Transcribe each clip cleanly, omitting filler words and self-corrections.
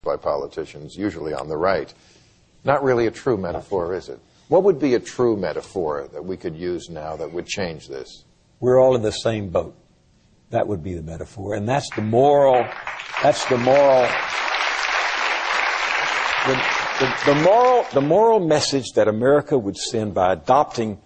by politicians, usually on the right. Not really a true metaphor, is it? What would be a true metaphor that we could use now that would change this? We're all in the same boat. That would be the metaphor. And that's the moral, the moral message that America would send by adopting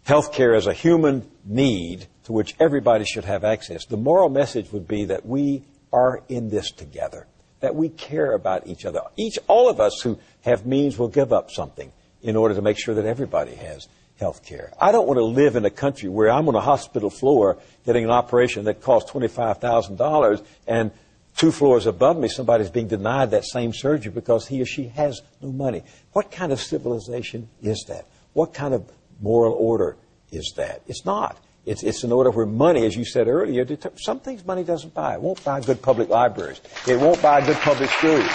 health care as a human need to which everybody should have access. The moral message would be that we are in this together, that we care about each other. All of us who have means will give up something in order to make sure that everybody has health care. I don't want to live in a country where I'm on a hospital floor getting an operation that costs $25,000 and 2 floors above me somebody's being denied that same surgery because he or she has no money. What kind of civilization is that? What kind of moral order is that? It's not. It's an order where money, as you said earlier, some things money doesn't buy. It won't buy good public libraries. It won't buy good public schools.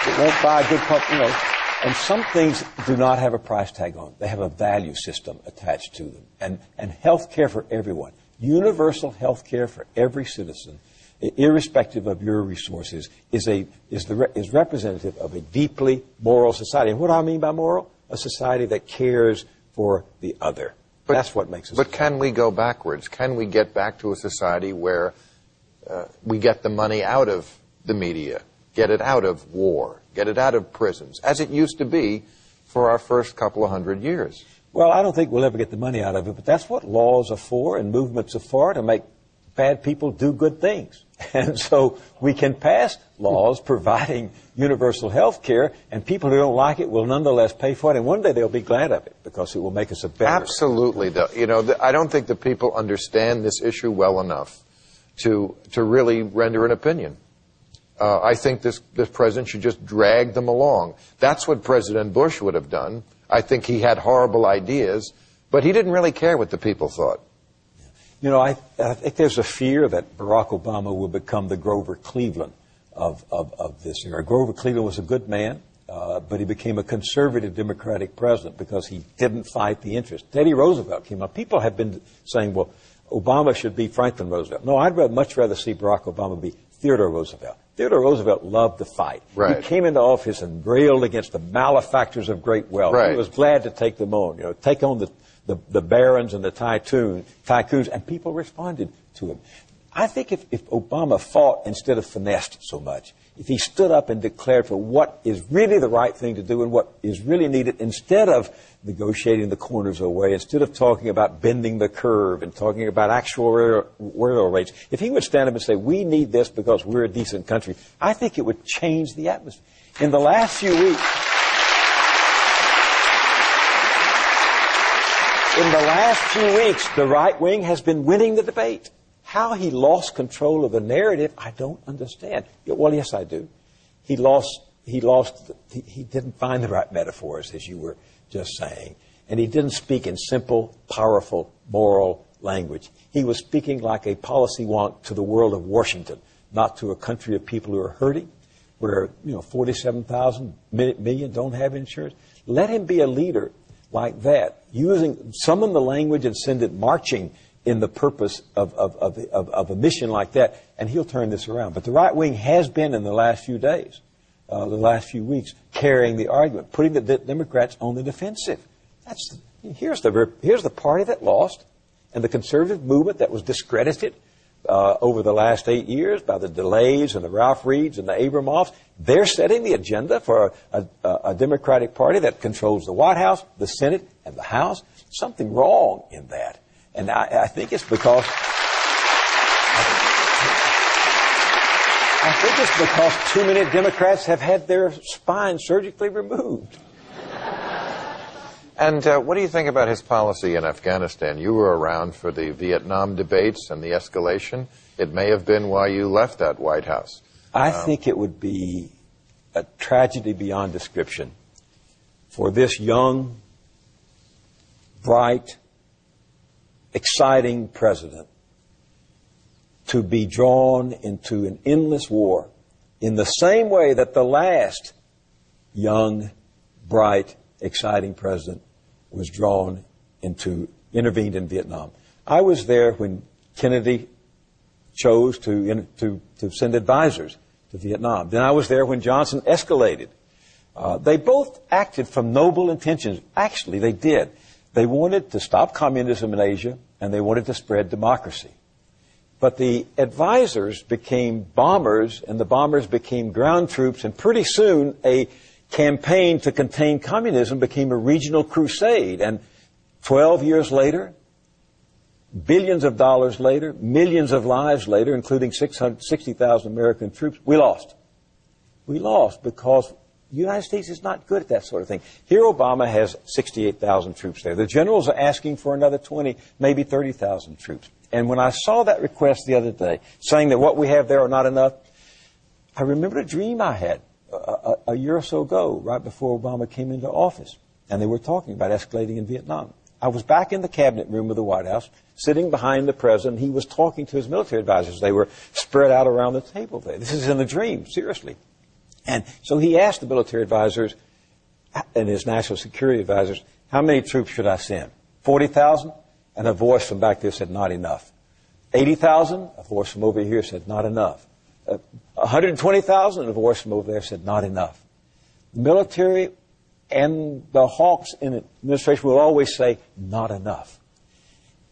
It won't buy good public, and some things do not have a price tag on them. They have a value system attached to them. And health care for everyone, universal health care for every citizen, irrespective of your resources, is representative of a deeply moral society. And what do I mean by moral? A society that cares for the other. That's what makes us. But can we go backwards? Can we get back to a society where we get the money out of the media, get it out of war, get it out of prisons, as it used to be for our first couple of 100 years? Well, I don't think we'll ever get the money out of it, but that's what laws are for and movements are for, to make bad people do good things. And so we can pass laws providing universal health care, and people who don't like it will nonetheless pay for it, and one day they'll be glad of it because it will make us a better. Absolutely. I don't think the people understand this issue well enough to really render an opinion. I think this president should just drag them along. That's what President Bush would have done. I think he had horrible ideas, but he didn't really care what the people thought. I think there's a fear that Barack Obama will become the Grover Cleveland of this era. Grover Cleveland was a good man, but he became a conservative Democratic president because he didn't fight the interest. Teddy Roosevelt came up. People have been saying, well, Obama should be Franklin Roosevelt. No, I'd much rather see Barack Obama be Theodore Roosevelt. Theodore Roosevelt loved to fight. Right. He came into office and railed against the malefactors of great wealth. Right. He was glad to take them on, take on the barons and the tycoons, and people responded to him. I think if Obama fought instead of finessed so much, if he stood up and declared for what is really the right thing to do and what is really needed, instead of negotiating the corners away, instead of talking about bending the curve and talking about actual real rates, if he would stand up and say, we need this because we're a decent country, I think it would change the atmosphere. In the last few weeks, the right wing has been winning the debate. How he lost control of the narrative, I don't understand. Well, yes, I do. He didn't find the right metaphors, as you were just saying. And he didn't speak in simple, powerful, moral language. He was speaking like a policy wonk to the world of Washington, not to a country of people who are hurting, where 47,000 million don't have insurance. Let him be a leader like that, summon the language and send it marching in the purpose of a mission like that, and he'll turn this around. But the right wing has been, in the last few days, the last few weeks, carrying the argument, putting the Democrats on the defensive. Here's the party that lost, and the conservative movement that was discredited over the last 8 years by the delays and the Ralph Reeds and the Abramoffs. They're setting the agenda for a Democratic Party that controls the White House, the Senate, and the House. Something wrong in that. And I think it's because too many Democrats have had their spine surgically removed. And what do you think about his policy in Afghanistan? You were around for the Vietnam debates and the escalation. It may have been why you left that White House. I think it would be a tragedy beyond description for this young, bright, exciting president to be drawn into an endless war in the same way that the last young, bright, exciting president was intervened in Vietnam. I was there when Kennedy chose to send advisors to Vietnam. Then I was there when Johnson escalated. They both acted from noble intentions. Actually, they did. They wanted to stop communism in Asia, and they wanted to spread democracy. But the advisors became bombers, and the bombers became ground troops, and pretty soon a campaign to contain communism became a regional crusade. And 12 years later, billions of dollars later, millions of lives later, including 660,000 American troops, we lost. We lost because the United States is not good at that sort of thing. Here Obama has 68,000 troops there. The generals are asking for another 20, maybe 30,000 troops. And when I saw that request the other day, saying that what we have there are not enough, I remembered a dream I had a year or so ago, right before Obama came into office. And they were talking about escalating in Vietnam. I was back in the cabinet room of the White House, sitting behind the president. He was talking to his military advisors. They were spread out around the table there. This is in a dream, seriously. And so he asked the military advisors and his national security advisors, how many troops should I send? 40,000? And a voice from back there said, not enough. 80,000? A voice from over here said, not enough. 120,000? And a voice from over there said, not enough. The military and the hawks in the administration will always say, not enough.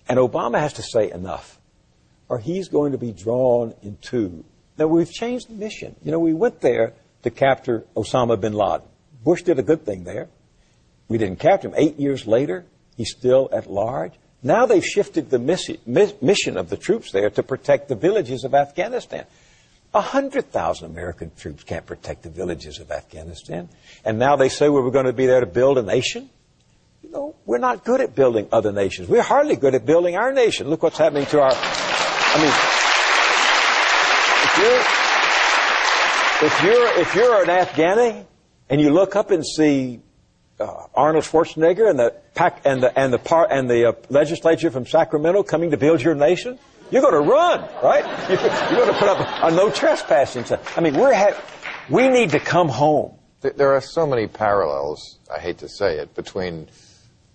And Obama has to say enough, or he's going to be drawn in two. Now, we've changed the mission. You know, we went there to capture Osama bin Laden. Bush did a good thing there. We didn't capture him. 8 years later, he's still at large. Now they've shifted the mission of the troops there to protect the villages of Afghanistan. 100,000 American troops can't protect the villages of Afghanistan. And now they say we're going to be there to build a nation. You know, we're not good at building other nations. We're hardly good at building our nation. Look what's happening to our... I mean, if you're an Afghani and you look up and see Arnold Schwarzenegger and the legislature from Sacramento coming to build your nation, you're going to run, right? You're going to put up a no trespassing sign. I mean, we need to come home. There are so many parallels, I hate to say it, between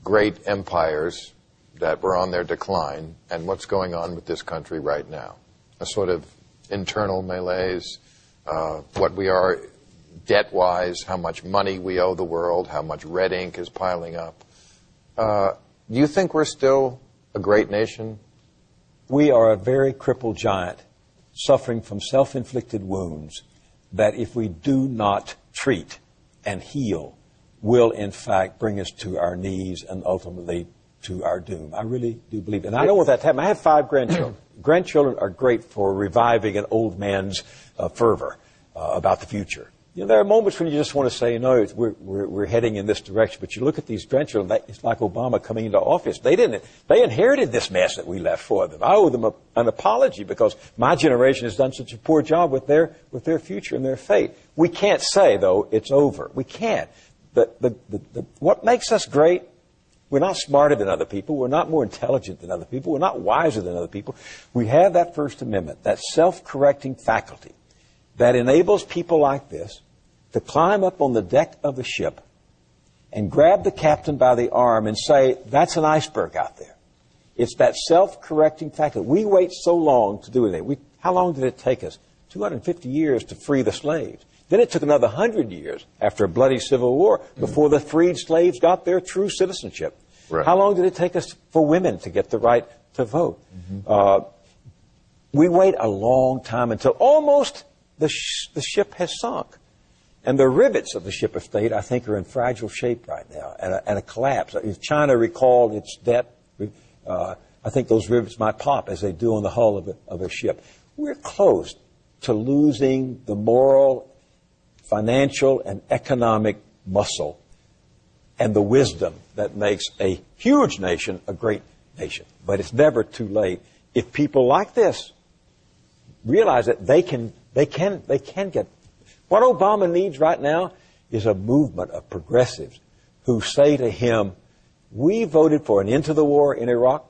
great empires that were on their decline and what's going on with this country right now. A sort of internal malaise, what we are debt-wise, how much money we owe the world, how much red ink is piling up. Do you think we're still a great nation? We are a very crippled giant, suffering from self-inflicted wounds that if we do not treat and heal, will in fact bring us to our knees and ultimately to our doom. I really do believe it. And I don't want that to happen. I have 5 grandchildren. Grandchildren are great for reviving an old man's fervor about the future. You know, there are moments when you just want to say, no, we're heading in this direction. But you look at these grandchildren, it's like Obama coming into office. They inherited this mess that we left for them. I owe them an apology because my generation has done such a poor job with their future and their fate. We can't say, though, it's over. We can't. What makes us great, we're not smarter than other people. We're not more intelligent than other people. We're not wiser than other people. We have that First Amendment, that self-correcting faculty that enables people like this to climb up on the deck of the ship and grab the captain by the arm and say, that's an iceberg out there. It's that self-correcting faculty. We wait so long to do anything. How long did it take us? 250 years to free the slaves. Then it took another 100 years after a bloody civil war before the freed slaves got their true citizenship. Right. How long did it take us for women to get the right to vote? Mm-hmm. We wait a long time until almost the ship has sunk. And the rivets of the ship of state, I think, are in fragile shape right now and a collapse. If China recalled its debt, I think those rivets might pop as they do on the hull of a ship. We're close to losing the moral, financial, and economic muscle and the wisdom that makes a huge nation a great nation. But it's never too late. If people like this realize that they can get... What Obama needs right now is a movement of progressives who say to him, we voted for an end to the war in Iraq.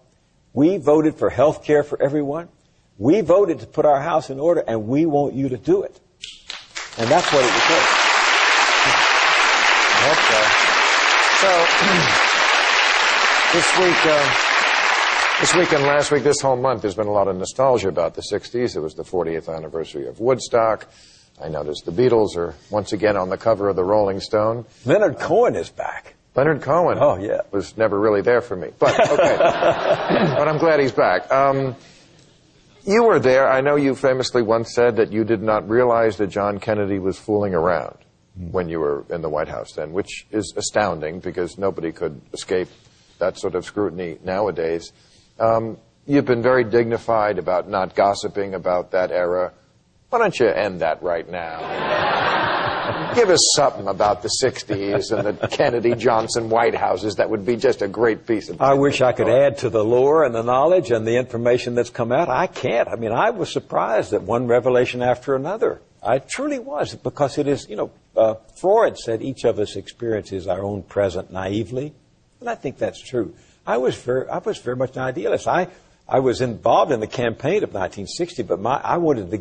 We voted for health care for everyone. We voted to put our house in order, and we want you to do it. And that's what it would take. This week and last week, this whole month, there's been a lot of nostalgia about the 60s. It was the 40th anniversary of Woodstock. I noticed the Beatles are once again on the cover of the Rolling Stone. Leonard Cohen is back. Leonard Cohen. Oh, yeah. Was never really there for me. But, okay. But I'm glad he's back. You were there. I know you famously once said that you did not realize that John Kennedy was fooling around when you were in the White House then, which is astounding because nobody could escape that sort of scrutiny nowadays. You've been very dignified about not gossiping about that era. Why don't you end that right now? Give us something about the 60s and the Kennedy-Johnson White Houses. That would be just a great piece of... I wish I could add to the lore and the knowledge and the information that's come out. I can't. I mean, I was surprised at one revelation after another. I truly was, because it is, Freud said each of us experiences our own present naively, and I think that's true. I was very much an idealist. I was involved in the campaign of 1960, but I wanted to